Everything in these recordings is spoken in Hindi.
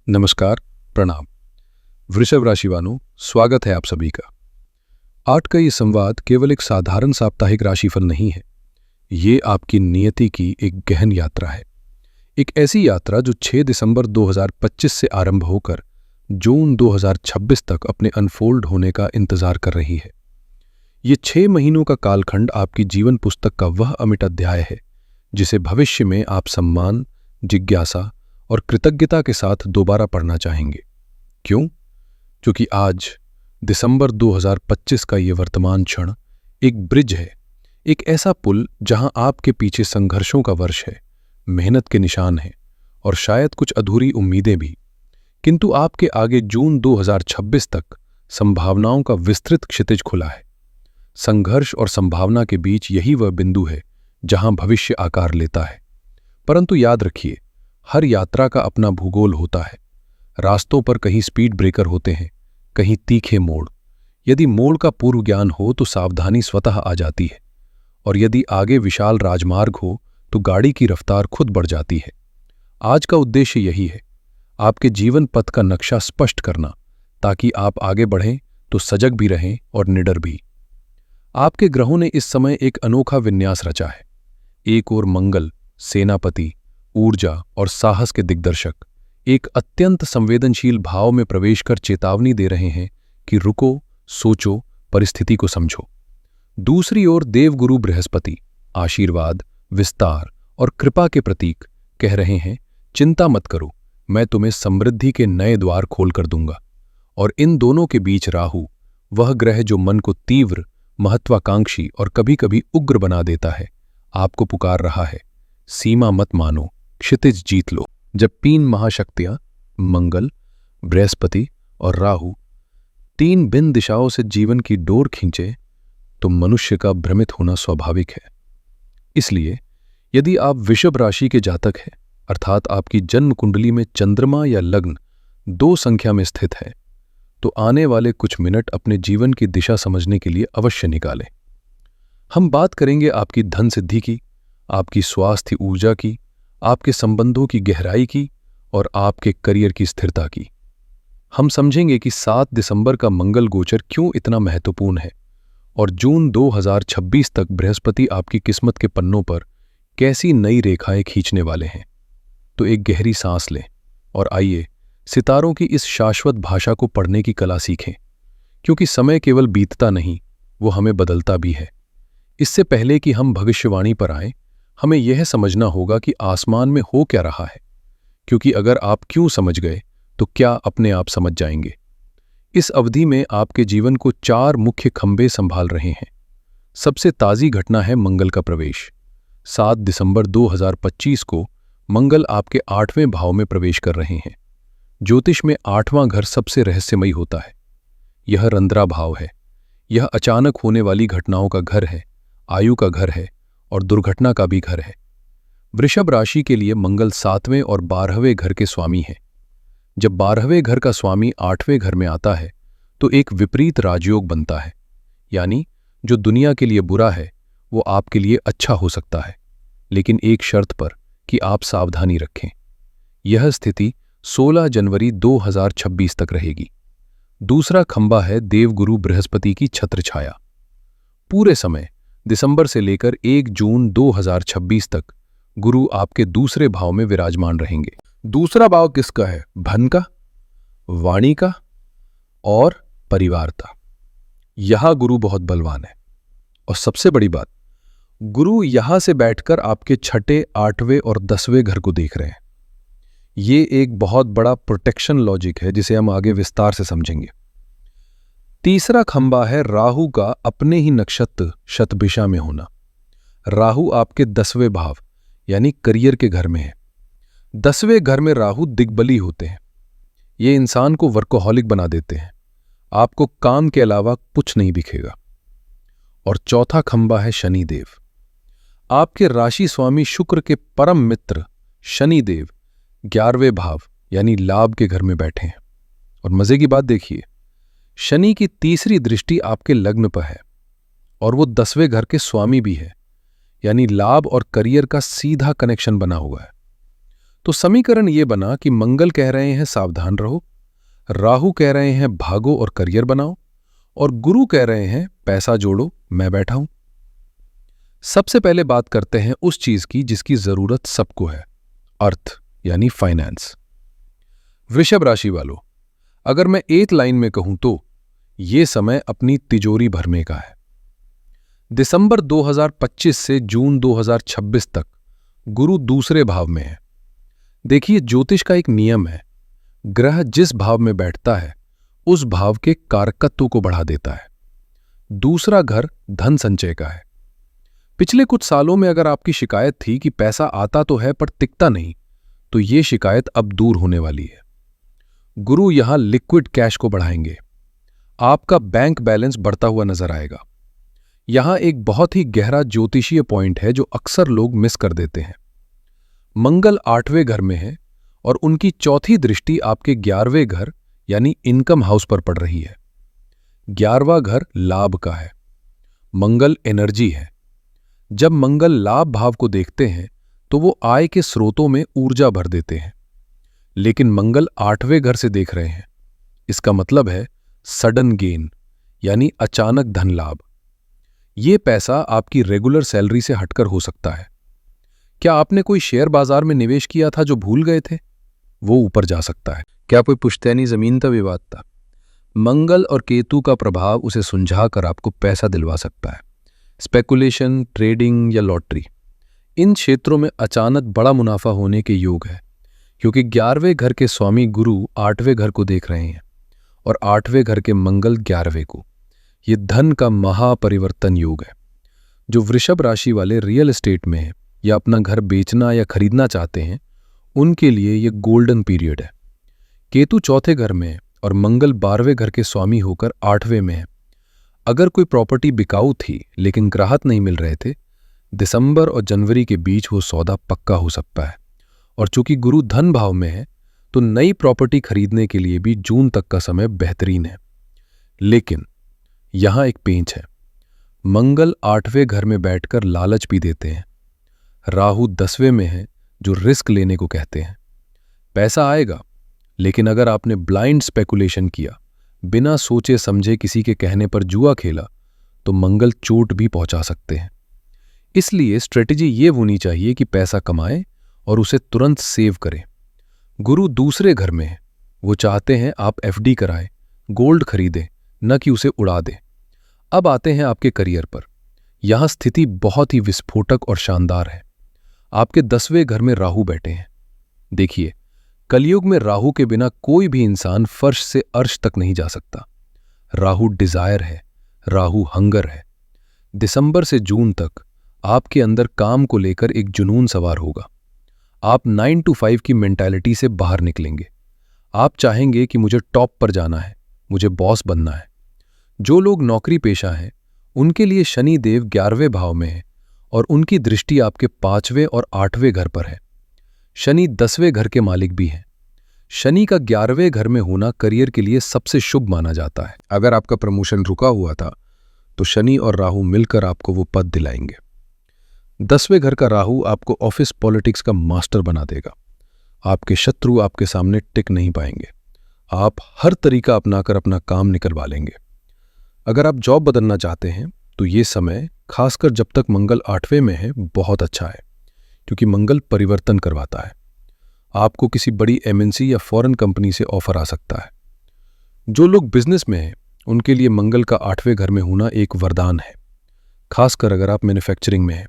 नमस्कार, प्रणाम। वृषभ राशि वालों, स्वागत है आप सभी का। आज का ये संवाद केवल एक साधारण साप्ताहिक राशिफल नहीं है। ये आपकी नियति की एक गहन यात्रा है। एक ऐसी यात्रा जो 6 दिसंबर 2025 से आरंभ होकर जून 2026 तक अपने अनफोल्ड होने का इंतजार कर रही है। ये 6 महीनों का कालखंड आपकी जीवन पुस्तक का वह अमिट अध्याय है जिसे भविष्य में आप सम्मान, जिज्ञासा और कृतज्ञता के साथ दोबारा पढ़ना चाहेंगे। क्यों? क्योंकि आज दिसंबर 2025 का ये वर्तमान क्षण एक ब्रिज है, एक ऐसा पुल जहां आपके पीछे संघर्षों का वर्ष है, मेहनत के निशान हैं और शायद कुछ अधूरी उम्मीदें भी, किंतु आपके आगे जून 2026 तक संभावनाओं का विस्तृत क्षितिज खुला है। संघर्ष और संभावना के बीच यही वह बिंदु है जहां भविष्य आकार लेता है। परंतु याद रखिए, हर यात्रा का अपना भूगोल होता है। रास्तों पर कहीं स्पीड ब्रेकर होते हैं, कहीं तीखे मोड़। यदि मोड़ का पूर्व ज्ञान हो तो सावधानी स्वतः आ जाती है, और यदि आगे विशाल राजमार्ग हो तो गाड़ी की रफ्तार खुद बढ़ जाती है। आज का उद्देश्य यही है, आपके जीवन पथ का नक्शा स्पष्ट करना, ताकि आप आगे बढ़ें तो सजग भी रहें और निडर भी। आपके ग्रहों ने इस समय एक अनोखा विन्यास रचा है। एक ओर मंगल, सेनापति, ऊर्जा और साहस के दिग्दर्शक, एक अत्यंत संवेदनशील भाव में प्रवेश कर चेतावनी दे रहे हैं कि रुको, सोचो, परिस्थिति को समझो। दूसरी ओर देवगुरु बृहस्पति, आशीर्वाद, विस्तार और कृपा के प्रतीक, कह रहे हैं चिंता मत करो, मैं तुम्हें समृद्धि के नए द्वार खोल कर दूंगा। और इन दोनों के बीच राहु, वह ग्रह जो मन को तीव्र, महत्वाकांक्षी और कभी कभी उग्र बना देता है, आपको पुकार रहा है, सीमा मत मानो, क्षितिज जीत लो। जब 3 महाशक्तियां मंगल, बृहस्पति और राहु 3 भिन्न दिशाओं से जीवन की डोर खींचे तो मनुष्य का भ्रमित होना स्वाभाविक है। इसलिए यदि आप वृषभ राशि के जातक हैं, अर्थात आपकी जन्म कुंडली में चंद्रमा या लग्न 2 संख्या में स्थित है, तो आने वाले कुछ मिनट अपने जीवन की दिशा समझने के लिए अवश्य निकालें। हम बात करेंगे आपकी धन सिद्धि की, आपकी स्वास्थ्य ऊर्जा की, आपके संबंधों की गहराई की और आपके करियर की स्थिरता की। हम समझेंगे कि 7 दिसंबर का मंगल गोचर क्यों इतना महत्वपूर्ण है और जून 2026 तक बृहस्पति आपकी किस्मत के पन्नों पर कैसी नई रेखाएं खींचने वाले हैं। तो एक गहरी सांस लें और आइए सितारों की इस शाश्वत भाषा को पढ़ने की कला सीखें, क्योंकि समय केवल बीतता नहीं, वो हमें बदलता भी है। इससे पहले कि हम भविष्यवाणी पर आएं, हमें यह समझना होगा कि आसमान में हो क्या रहा है, क्योंकि अगर आप क्यों समझ गए तो क्या अपने आप समझ जाएंगे। इस अवधि में आपके जीवन को 4 मुख्य खंभे संभाल रहे हैं। सबसे ताज़ी घटना है मंगल का प्रवेश। 7 दिसंबर 2025 को मंगल आपके 8वें भाव में प्रवेश कर रहे हैं। ज्योतिष में 8वां घर सबसे रहस्यमयी होता है। यह रंद्रा भाव है। यह अचानक होने वाली घटनाओं का घर है, आयु का घर है और दुर्घटना का भी घर है। वृषभ राशि के लिए मंगल 7वें और 12वें घर के स्वामी हैं। जब 12वें घर का स्वामी 8वें घर में आता है तो एक विपरीत राजयोग बनता है, यानी जो दुनिया के लिए बुरा है वो आपके लिए अच्छा हो सकता है, लेकिन एक शर्त पर कि आप सावधानी रखें। यह स्थिति 16 जनवरी 2026 तक रहेगी। दूसरा खंबा है देवगुरु बृहस्पति की छत्र छाया। पूरे समय दिसंबर से लेकर 1 जून 2026 तक गुरु आपके दूसरे भाव में विराजमान रहेंगे। दूसरा भाव किसका है? धन का, वाणी का और परिवार का। यहां गुरु बहुत बलवान है। और सबसे बड़ी बात, गुरु यहां से बैठकर आपके 6, 8वें और 10वें घर को देख रहे हैं। ये एक बहुत बड़ा प्रोटेक्शन लॉजिक है जिसे हम आगे विस्तार से समझेंगे। तीसरा खंबा है राहु का अपने ही नक्षत्र शतभिषा में होना। राहु आपके 10वें भाव यानी करियर के घर में है। 10वें घर में राहु दिग्बली होते हैं। ये इंसान को वर्कोहॉलिक बना देते हैं। आपको काम के अलावा कुछ नहीं दिखेगा। और चौथा खंबा है शनिदेव। आपके राशि स्वामी शुक्र के परम मित्र शनिदेव 11वें भाव यानी लाभ के घर में बैठे हैं। और मजे की बात देखिए, शनि की तीसरी दृष्टि आपके लग्न पर है और वो 10वें घर के स्वामी भी है, यानी लाभ और करियर का सीधा कनेक्शन बना हुआ है। तो समीकरण ये बना कि मंगल कह रहे हैं सावधान रहो, राहु कह रहे हैं भागो और करियर बनाओ, और गुरु कह रहे हैं पैसा जोड़ो, मैं बैठा हूं। सबसे पहले बात करते हैं उस चीज की जिसकी जरूरत सबको है, अर्थ यानी फाइनेंस। वृषभ राशि वालों, अगर मैं एक लाइन में कहूं तो यह समय अपनी तिजोरी भरने का है। दिसंबर 2025 से जून 2026 तक गुरु दूसरे भाव में है। देखिए, ज्योतिष का एक नियम है, ग्रह जिस भाव में बैठता है उस भाव के कारकत्व को बढ़ा देता है। दूसरा घर धन संचय का है। पिछले कुछ सालों में अगर आपकी शिकायत थी कि पैसा आता तो है पर टिकता नहीं, तो ये शिकायत अब दूर होने वाली है। गुरु यहां लिक्विड कैश को बढ़ाएंगे। आपका बैंक बैलेंस बढ़ता हुआ नजर आएगा। यहां एक बहुत ही गहरा ज्योतिषीय पॉइंट है जो अक्सर लोग मिस कर देते हैं। मंगल 8वें घर में है और उनकी चौथी दृष्टि आपके 11वें घर यानी इनकम हाउस पर पड़ रही है। 11वां घर लाभ का है। मंगल एनर्जी है। जब मंगल लाभ भाव को देखते हैं तो वो आय के स्रोतों में ऊर्जा भर देते हैं। लेकिन मंगल 8वें घर से देख रहे हैं, इसका मतलब है सडन गेन यानी अचानक धन लाभ। ये पैसा आपकी रेगुलर सैलरी से हटकर हो सकता है। क्या आपने कोई शेयर बाजार में निवेश किया था जो भूल गए थे? वो ऊपर जा सकता है। क्या कोई पुश्तैनी जमीन का विवाद था? मंगल और केतु का प्रभाव उसे सुलझाकर आपको पैसा दिलवा सकता है। स्पेकुलेशन, ट्रेडिंग या लॉटरी, इन क्षेत्रों में अचानक बड़ा मुनाफा होने के योग है, क्योंकि 11वें घर के स्वामी गुरु 8वें घर को देख रहे हैं और 8वें घर के मंगल 11वें को। ये धन का महापरिवर्तन योग है। जो वृषभ राशि वाले रियल एस्टेट में है या अपना घर बेचना या खरीदना चाहते हैं, उनके लिए ये गोल्डन पीरियड है। केतु चौथे घर में है और मंगल 12वें घर के स्वामी होकर 8वें में है। अगर कोई प्रॉपर्टी बिकाऊ थी लेकिन ग्राहक नहीं मिल रहे थे, दिसंबर और जनवरी के बीच वो सौदा पक्का हो सकता है। और चूंकि गुरु धन भाव में है तो नई प्रॉपर्टी खरीदने के लिए भी जून तक का समय बेहतरीन है। लेकिन यहां एक पेंच है। मंगल 8वें घर में बैठकर लालच भी देते हैं। राहु 10वें में है जो रिस्क लेने को कहते हैं। पैसा आएगा, लेकिन अगर आपने ब्लाइंड स्पेकुलेशन किया, बिना सोचे समझे किसी के कहने पर जुआ खेला, तो मंगल चोट भी पहुंचा सकते हैं। इसलिए स्ट्रेटेजी ये होनी चाहिए कि पैसा कमाएं और उसे तुरंत सेव करें। गुरु दूसरे घर में है। वो चाहते हैं आप एफडी कराएं, गोल्ड खरीदें, न कि उसे उड़ा दें। अब आते हैं आपके करियर पर। यहां स्थिति बहुत ही विस्फोटक और शानदार है। आपके 10वें घर में राहु बैठे हैं। देखिए, कलयुग में राहु के बिना कोई भी इंसान फर्श से अर्श तक नहीं जा सकता। राहु डिजायर है, राहु हंगर है। दिसंबर से जून तक आपके अंदर काम को लेकर एक जुनून सवार होगा। आप 9 to 5 की मेंटालिटी से बाहर निकलेंगे। आप चाहेंगे कि मुझे टॉप पर जाना है, मुझे बॉस बनना है। जो लोग नौकरी पेशा हैं, उनके लिए शनि देव 11वें भाव में है और उनकी दृष्टि आपके 5वें और 8वें घर पर है। शनि 10वें घर के मालिक भी हैं। शनि का 11वें घर में होना करियर के लिए सबसे शुभ माना जाता है। अगर आपका प्रमोशन रुका हुआ था तो शनि और राहु मिलकर आपको वो पद दिलाएंगे। 10वें घर का राहु आपको ऑफिस पॉलिटिक्स का मास्टर बना देगा। आपके शत्रु आपके सामने टिक नहीं पाएंगे। आप हर तरीका अपनाकर अपना काम निकलवा लेंगे। अगर आप जॉब बदलना चाहते हैं तो ये समय, खासकर जब तक मंगल 8वें में है, बहुत अच्छा है, क्योंकि मंगल परिवर्तन करवाता है। आपको किसी बड़ी एमएनसी या फॉरेन कंपनी से ऑफर आ सकता है। जो लोग बिजनेस में हैं, उनके लिए मंगल का 8वें घर में होना एक वरदान है, खासकर अगर आप मैन्युफैक्चरिंग में हैं।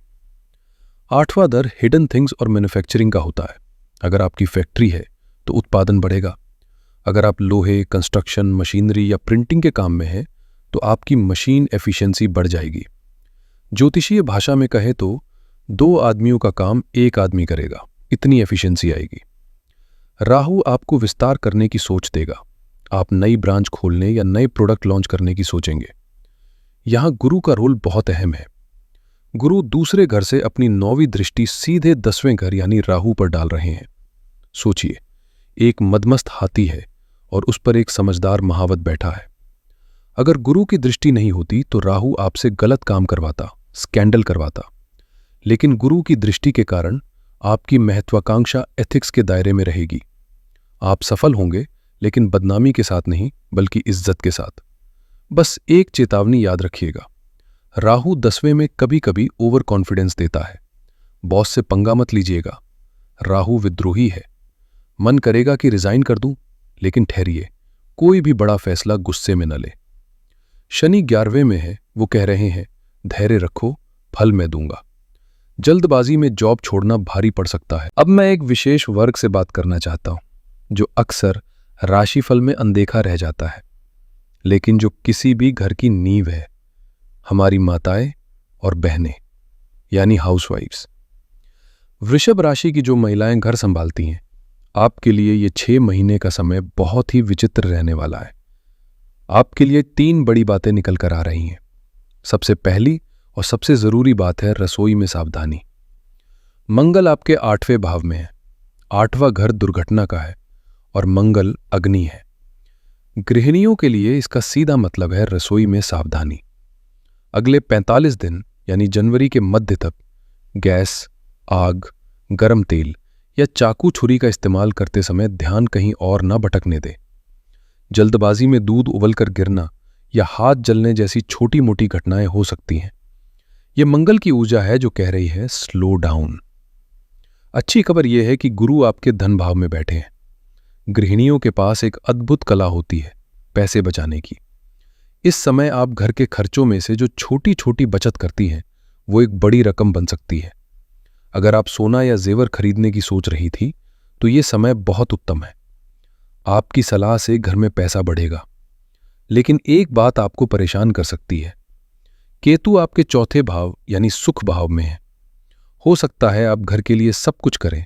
8वां दर हिडन थिंग्स और मैन्युफैक्चरिंग का होता है। अगर आपकी फैक्ट्री है तो उत्पादन बढ़ेगा। अगर आप लोहे, कंस्ट्रक्शन, मशीनरी या प्रिंटिंग के काम में हैं तो आपकी मशीन एफिशिएंसी बढ़ जाएगी। ज्योतिषीय भाषा में कहे तो 2 आदमियों का काम 1 आदमी करेगा, इतनी एफिशिएंसी आएगी। राहु आपको विस्तार करने की सोच देगा। आप नई ब्रांच खोलने या नए प्रोडक्ट लॉन्च करने की सोचेंगे। यहां गुरु का रोल बहुत अहम है। गुरु दूसरे घर से अपनी 9वीं दृष्टि सीधे 10वें घर यानी राहु पर डाल रहे हैं। सोचिए, एक मदमस्त हाथी है और उस पर एक समझदार महावत बैठा है। अगर गुरु की दृष्टि नहीं होती तो राहु आपसे गलत काम करवाता, स्कैंडल करवाता। लेकिन गुरु की दृष्टि के कारण आपकी महत्वाकांक्षा एथिक्स के दायरे में रहेगी। आप सफल होंगे, लेकिन बदनामी के साथ नहीं, बल्कि इज्जत के साथ। बस एक चेतावनी याद रखिएगा, राहु 10वें में कभी कभी ओवर कॉन्फिडेंस देता है। बॉस से पंगा मत लीजिएगा, राहु विद्रोही है। मन करेगा कि रिजाइन कर दूं, लेकिन ठहरिए, कोई भी बड़ा फैसला गुस्से में न ले। शनि 11वें में है, वो कह रहे हैं धैर्य रखो, फल मैं दूंगा। जल्दबाजी में जॉब छोड़ना भारी पड़ सकता है। अब मैं एक विशेष वर्ग से बात करना चाहता हूं, जो अक्सर राशिफल में अनदेखा रह जाता है, लेकिन जो किसी भी घर की नींव है, हमारी माताएं और बहनें, यानी हाउसवाइफ्स। वृषभ राशि की जो महिलाएं घर संभालती हैं, आपके लिए ये 6 महीने का समय बहुत ही विचित्र रहने वाला है। आपके लिए 3 बड़ी बातें निकल कर आ रही हैं। सबसे पहली और सबसे जरूरी बात है रसोई में सावधानी। मंगल आपके 8वें भाव में है। 8वां घर दुर्घटना का है और मंगल अग्नि है। गृहिणियों के लिए इसका सीधा मतलब है रसोई में सावधानी। अगले 45 दिन यानी जनवरी के मध्य तक गैस, आग, गरम तेल या चाकू छुरी का इस्तेमाल करते समय ध्यान कहीं और न भटकने दें। जल्दबाजी में दूध उबलकर गिरना या हाथ जलने जैसी छोटी मोटी घटनाएं हो सकती हैं। यह मंगल की ऊर्जा है जो कह रही है स्लो डाउन। अच्छी खबर यह है कि गुरु आपके धन भाव में बैठे हैं। गृहिणियों के पास एक अद्भुत कला होती है पैसे बचाने की। इस समय आप घर के खर्चों में से जो छोटी छोटी बचत करती हैं, वो एक बड़ी रकम बन सकती है। अगर आप सोना या जेवर खरीदने की सोच रही थी, तो ये समय बहुत उत्तम है। आपकी सलाह से घर में पैसा बढ़ेगा। लेकिन एक बात आपको परेशान कर सकती है। केतु आपके 4थे भाव यानी सुख भाव में है। हो सकता है आप घर के लिए सब कुछ करें,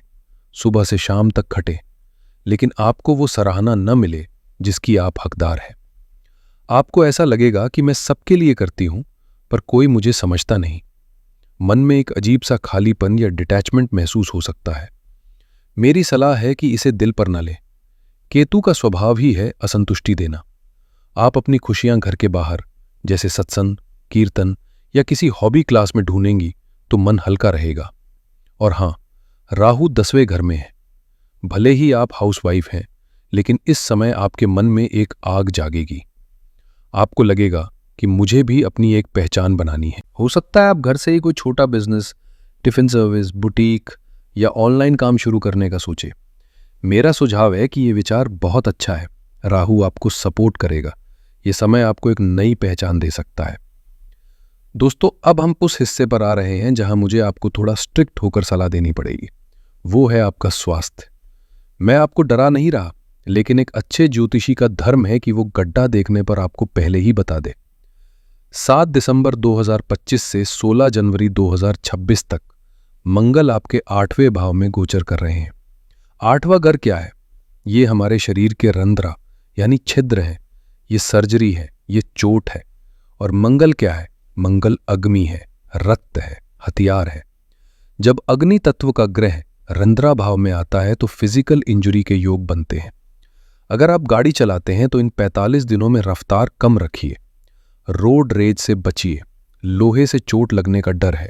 सुबह से शाम तक खटे, लेकिन आपको वो सराहना न मिले जिसकी आप हकदार हैं। आपको ऐसा लगेगा कि मैं सबके लिए करती हूं, पर कोई मुझे समझता नहीं। मन में एक अजीब सा खालीपन या डिटैचमेंट महसूस हो सकता है। मेरी सलाह है कि इसे दिल पर न लें। केतु का स्वभाव ही है असंतुष्टि देना। आप अपनी खुशियां घर के बाहर, जैसे सत्संग, कीर्तन या किसी हॉबी क्लास में ढूंढेंगी तो मन हल्का रहेगा। और हां, राहु 10वें घर में है। भले ही आप हाउसवाइफ हैं, लेकिन इस समय आपके मन में एक आग जागेगी। आपको लगेगा कि मुझे भी अपनी एक पहचान बनानी है। हो सकता है आप घर से ही कोई छोटा बिजनेस, टिफिन सर्विस, बुटीक या ऑनलाइन काम शुरू करने का सोचे। मेरा सुझाव है कि ये विचार बहुत अच्छा है। राहु आपको सपोर्ट करेगा। ये समय आपको एक नई पहचान दे सकता है। दोस्तों, अब हम उस हिस्से पर आ रहे हैं जहां मुझे आपको थोड़ा स्ट्रिक्ट होकर सलाह देनी पड़ेगी। वो है आपका स्वास्थ्य। मैं आपको डरा नहीं रहा, लेकिन एक अच्छे ज्योतिषी का धर्म है कि वो गड्ढा देखने पर आपको पहले ही बता दे। 7 दिसंबर 2025 से 16 जनवरी 2026 तक मंगल आपके 8वें भाव में गोचर कर रहे हैं। 8वां घर क्या है? ये हमारे शरीर के रंध्रा यानी छिद्र है, ये सर्जरी है, ये चोट है। और मंगल क्या है? मंगल अग्नि है, रक्त है, हथियार है। जब अग्नि तत्व का ग्रह रंध्रा भाव में आता है तो फिजिकल इंजरी के योग बनते हैं। अगर आप गाड़ी चलाते हैं तो इन 45 दिनों में रफ्तार कम रखिए। रोड रेज से बचिए। लोहे से चोट लगने का डर है।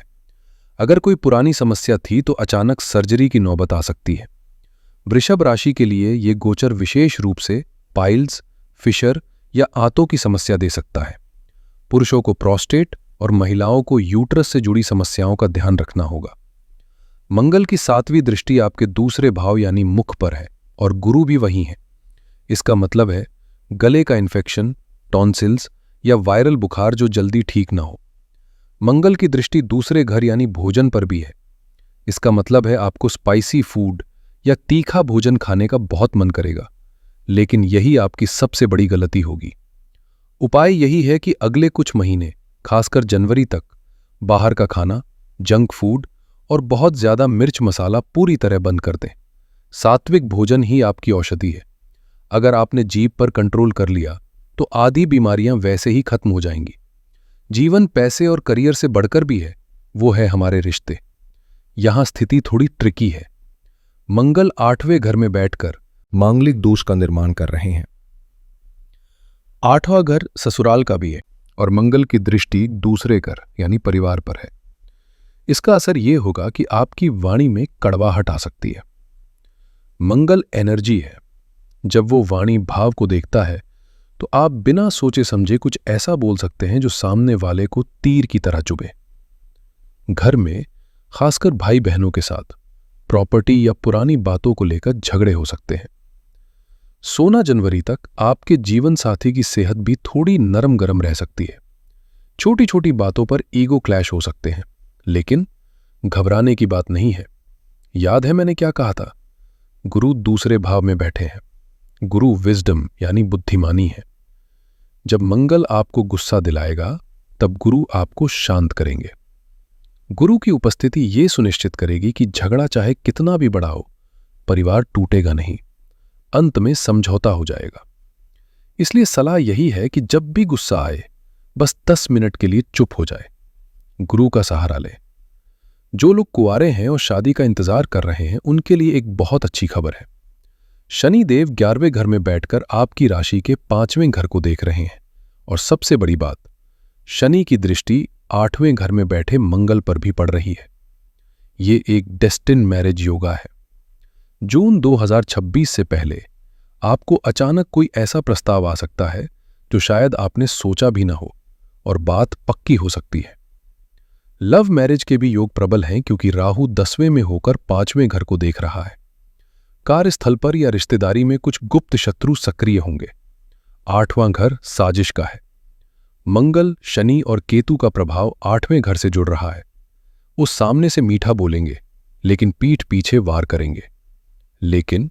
अगर कोई पुरानी समस्या थी तो अचानक सर्जरी की नौबत आ सकती है। वृषभ राशि के लिए ये गोचर विशेष रूप से पाइल्स, फिशर या आंतों की समस्या दे सकता है। पुरुषों को प्रोस्टेट और महिलाओं को यूट्रस से जुड़ी समस्याओं का ध्यान रखना होगा। मंगल की 7वीं दृष्टि आपके दूसरे भाव यानी मुख पर है और गुरु भी वहीं है। इसका मतलब है गले का इन्फेक्शन, टॉन्सिल्स या वायरल बुखार जो जल्दी ठीक ना हो। मंगल की दृष्टि दूसरे घर यानी भोजन पर भी है। इसका मतलब है आपको स्पाइसी फूड या तीखा भोजन खाने का बहुत मन करेगा, लेकिन यही आपकी सबसे बड़ी गलती होगी। उपाय यही है कि अगले कुछ महीने, खासकर जनवरी तक, बाहर का खाना, जंक फूड और बहुत ज्यादा मिर्च मसाला पूरी तरह बंद कर दें। सात्विक भोजन ही आपकी औषधि है। अगर आपने जीभ पर कंट्रोल कर लिया तो आधी बीमारियां वैसे ही खत्म हो जाएंगी। जीवन पैसे और करियर से बढ़कर भी है, वो है हमारे रिश्ते। यहां स्थिति थोड़ी ट्रिकी है। मंगल 8वें घर में बैठकर मांगलिक दोष का निर्माण कर रहे हैं। 8वां घर ससुराल का भी है और मंगल की दृष्टि दूसरे घर यानी परिवार पर है। इसका असर ये होगा कि आपकी वाणी में कड़वाहट आ सकती है। मंगल एनर्जी है। जब वो वाणी भाव को देखता है तो आप बिना सोचे समझे कुछ ऐसा बोल सकते हैं जो सामने वाले को तीर की तरह चुभे। घर में, खासकर भाई बहनों के साथ, प्रॉपर्टी या पुरानी बातों को लेकर झगड़े हो सकते हैं। 16 जनवरी तक आपके जीवन साथी की सेहत भी थोड़ी नरम गरम रह सकती है। छोटी छोटी बातों पर ईगो क्लैश हो सकते हैं, लेकिन घबराने की बात नहीं है। याद है मैंने क्या कहा था? गुरु दूसरे भाव में बैठे हैं। गुरु विजडम यानी बुद्धिमानी है। जब मंगल आपको गुस्सा दिलाएगा तब गुरु आपको शांत करेंगे। गुरु की उपस्थिति ये सुनिश्चित करेगी कि झगड़ा चाहे कितना भी बड़ा हो, परिवार टूटेगा नहीं, अंत में समझौता हो जाएगा। इसलिए सलाह यही है कि जब भी गुस्सा आए बस 10 मिनट के लिए चुप हो जाए, गुरु का सहारा ले। जो लोग कुंवारे हैं और शादी का इंतजार कर रहे हैं उनके लिए एक बहुत अच्छी खबर है। शनि देव 11वें घर में बैठकर आपकी राशि के 5वें घर को देख रहे हैं, और सबसे बड़ी बात, शनि की दृष्टि 8वें घर में बैठे मंगल पर भी पड़ रही है। ये एक डेस्टिन मैरिज योगा है। जून 2026 से पहले आपको अचानक कोई ऐसा प्रस्ताव आ सकता है जो शायद आपने सोचा भी ना हो, और बात पक्की हो सकती है। लव मैरिज के भी योग प्रबल हैं क्योंकि राहु 10वें में होकर 5वें घर को देख रहा है। कार्यस्थल पर या रिश्तेदारी में कुछ गुप्त शत्रु सक्रिय होंगे। 8वां घर साजिश का है। मंगल, शनि और केतु का प्रभाव 8वें घर से जुड़ रहा है। वो सामने से मीठा बोलेंगे लेकिन पीठ पीछे वार करेंगे। लेकिन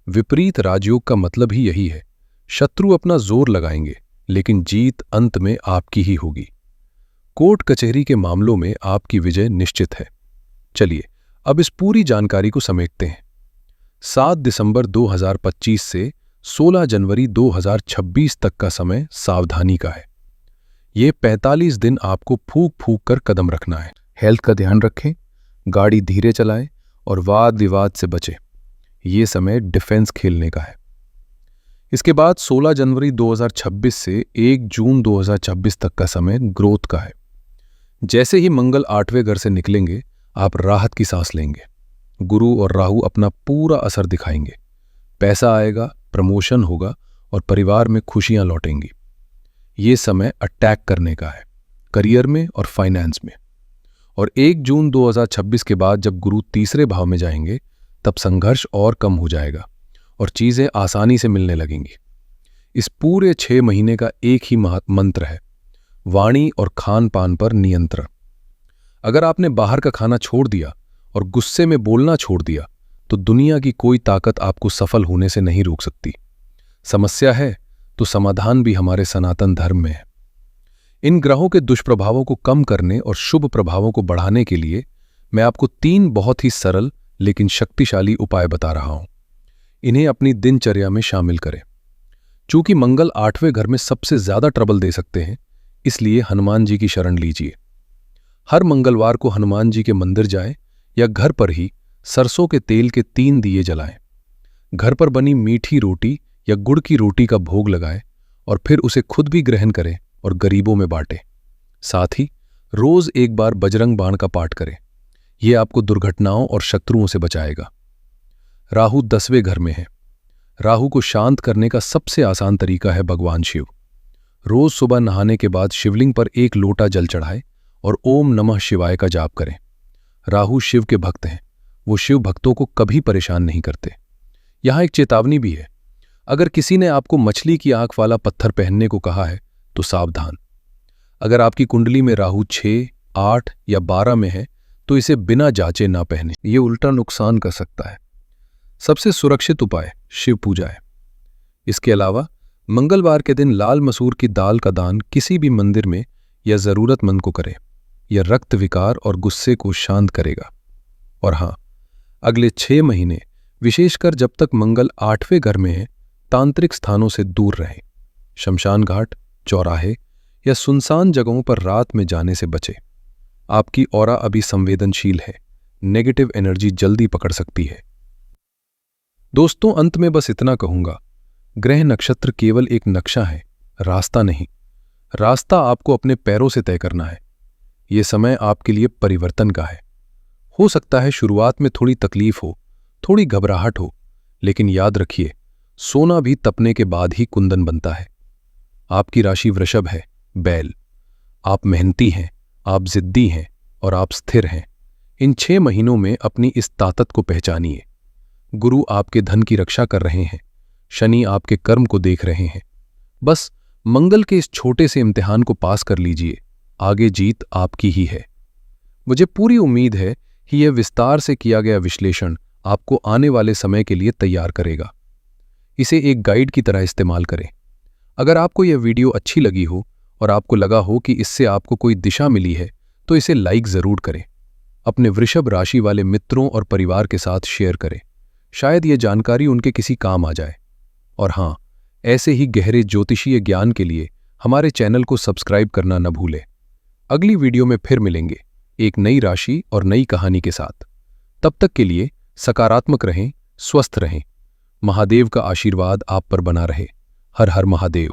विपरीत राजयोग का मतलब ही यही है। शत्रु अपना जोर लगाएंगे लेकिन जीत अंत में आपकी ही होगी। कोर्ट कचहरी के मामलों में आपकी विजय निश्चित है। चलिए अब इस पूरी जानकारी को समेटते हैं। 7 दिसंबर 2025 से 16 जनवरी 2026 तक का समय सावधानी का है। ये 45 दिन आपको फूंक फूंक कर कदम रखना है। हेल्थ का ध्यान रखें, गाड़ी धीरे चलाएं और वाद विवाद से बचें। ये समय डिफेंस खेलने का है। इसके बाद 16 जनवरी 2026 से 1 जून 2026 तक का समय ग्रोथ का है। जैसे ही मंगल 8वें घर से निकलेंगे आप राहत की सांस लेंगे। गुरु और राहु अपना पूरा असर दिखाएंगे। पैसा आएगा, प्रमोशन होगा और परिवार में खुशियां लौटेंगी। ये समय अटैक करने का है, करियर में और फाइनेंस में। और 1 जून 2026 के बाद जब गुरु तीसरे भाव में जाएंगे तब संघर्ष और कम हो जाएगा और चीजें आसानी से मिलने लगेंगी। इस पूरे 6 महीने का एक ही मंत्र है, वाणी और खान पान पर नियंत्रण। अगर आपने बाहर का खाना छोड़ दिया और गुस्से में बोलना छोड़ दिया तो दुनिया की कोई ताकत आपको सफल होने से नहीं रोक सकती। समस्या है तो समाधान भी हमारे सनातन धर्म में है। इन ग्रहों के दुष्प्रभावों को कम करने और शुभ प्रभावों को बढ़ाने के लिए मैं आपको 3 बहुत ही सरल लेकिन शक्तिशाली उपाय बता रहा हूं। इन्हें अपनी दिनचर्या में शामिल करें। चूंकि मंगल 8वें घर में सबसे ज्यादा ट्रबल दे सकते हैं, इसलिए हनुमान जी की शरण लीजिए। हर मंगलवार को हनुमान जी के मंदिर जाएं या घर पर ही सरसों के तेल के 3 दिए जलाएं। घर पर बनी मीठी रोटी या गुड़ की रोटी का भोग लगाएं और फिर उसे खुद भी ग्रहण करें और गरीबों में बांटें। साथ ही रोज एक बार बजरंग बाण का पाठ करें। यह आपको दुर्घटनाओं और शत्रुओं से बचाएगा। राहु 10वें घर में है। राहु को शांत करने का सबसे आसान तरीका है भगवान शिव। रोज सुबह नहाने के बाद शिवलिंग पर 1 लोटा जल चढ़ाएं और ओम नमः शिवाय का जाप करें। राहु शिव के भक्त हैं, वो शिव भक्तों को कभी परेशान नहीं करते। यहां एक चेतावनी भी है, अगर किसी ने आपको मछली की आंख वाला पत्थर पहनने को कहा है तो सावधान। अगर आपकी कुंडली में राहु 6, 8 या 12 में है तो इसे बिना जांचे ना पहने, ये उल्टा नुकसान कर सकता है। सबसे सुरक्षित उपाय शिव पूजा है। इसके अलावा मंगलवार के दिन लाल मसूर की दाल का दान किसी भी मंदिर में या जरूरतमंद को करें। यह रक्त विकार और गुस्से को शांत करेगा। और हां, अगले 6 महीने विशेषकर जब तक मंगल 8वें घर में है, तांत्रिक स्थानों से दूर रहें। शमशान घाट, चौराहे या सुनसान जगहों पर रात में जाने से बचें। आपकी ऑरा अभी संवेदनशील है, नेगेटिव एनर्जी जल्दी पकड़ सकती है। दोस्तों, अंत में बस इतना कहूंगा, ग्रह नक्षत्र केवल एक नक्शा है, रास्ता नहीं। रास्ता आपको अपने पैरों से तय करना है। ये समय आपके लिए परिवर्तन का है। हो सकता है शुरुआत में थोड़ी तकलीफ हो, थोड़ी घबराहट हो, लेकिन याद रखिए, सोना भी तपने के बाद ही कुंदन बनता है। आपकी राशि वृषभ है, बैल। आप मेहनती हैं, आप जिद्दी हैं और आप स्थिर हैं। इन 6 महीनों में अपनी इस ताकत को पहचानिए। गुरु आपके धन की रक्षा कर रहे हैं, शनि आपके कर्म को देख रहे हैं। बस मंगल के इस छोटे से इम्तिहान को पास कर लीजिए, आगे जीत आपकी ही है। मुझे पूरी उम्मीद है कि यह विस्तार से किया गया विश्लेषण आपको आने वाले समय के लिए तैयार करेगा। इसे एक गाइड की तरह इस्तेमाल करें। अगर आपको यह वीडियो अच्छी लगी हो और आपको लगा हो कि इससे आपको कोई दिशा मिली है, तो इसे लाइक जरूर करें। अपने वृषभ राशि वाले मित्रों और परिवार के साथ शेयर करें। शायद यह जानकारी उनके किसी काम आ जाए। और हाँ, ऐसे ही गहरे ज्योतिषीय ज्ञान के लिए हमारे चैनल को सब्सक्राइब करना न भूलें। अगली वीडियो में फिर मिलेंगे, एक नई राशि और नई कहानी के साथ। तब तक के लिए सकारात्मक रहें, स्वस्थ रहें। महादेव का आशीर्वाद आप पर बना रहे। हर हर महादेव।